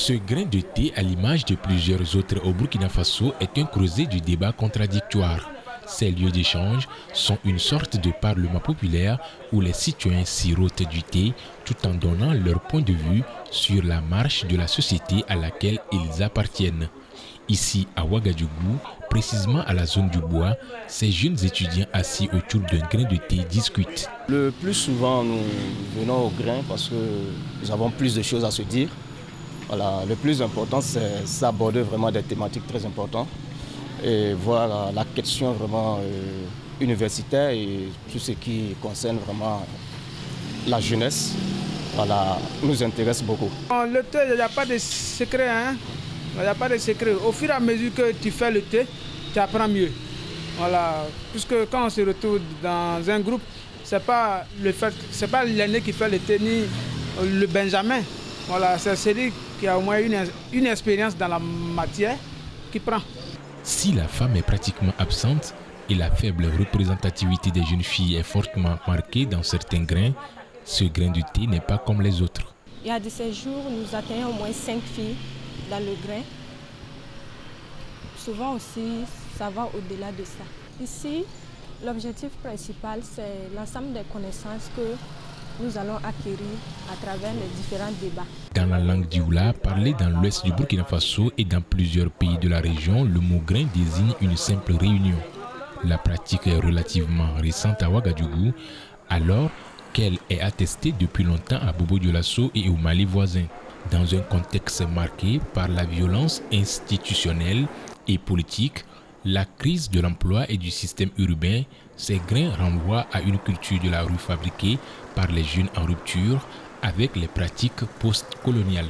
Ce grain de thé, à l'image de plusieurs autres au Burkina Faso, est un creuset du débat contradictoire. Ces lieux d'échange sont une sorte de parlement populaire où les citoyens sirotent du thé tout en donnant leur point de vue sur la marche de la société à laquelle ils appartiennent. Ici, à Ouagadougou, précisément à la zone du bois, ces jeunes étudiants assis autour d'un grain de thé discutent. Le plus souvent, nous venons au grain parce que nous avons plus de choses à se dire. Voilà, le plus important, c'est d'aborder vraiment des thématiques très importantes et voir la question vraiment universitaire et tout ce qui concerne vraiment la jeunesse. Voilà, nous intéresse beaucoup. Le thé, il n'y a pas de secret, hein? Il n'y a pas de secret. Au fur et à mesure que tu fais le thé, tu apprends mieux. Voilà, puisque quand on se retrouve dans un groupe, c'est pas l'aîné qui fait le thé ni le benjamin. Voilà, c'est celui qui a au moins une expérience dans la matière qui prend. Si la femme est pratiquement absente et la faible représentativité des jeunes filles est fortement marquée dans certains grains, ce grain de thé n'est pas comme les autres. Il y a de ces jours, nous atteignons au moins 5 filles dans le grain. Souvent aussi, ça va au-delà de ça. Ici, l'objectif principal, c'est l'ensemble des connaissances que nous allons acquérir à travers les différents débats. Dans la langue dioula, parlée dans l'ouest du Burkina Faso et dans plusieurs pays de la région, le mot grain désigne une simple réunion. La pratique est relativement récente à Ouagadougou, alors qu'elle est attestée depuis longtemps à Bobo-Dioulasso et au Mali voisin. Dans un contexte marqué par la violence institutionnelle et politique, la crise de l'emploi et du système urbain, ces grains renvoient à une culture de la rue fabriquée par les jeunes en rupture avec les pratiques post-coloniales.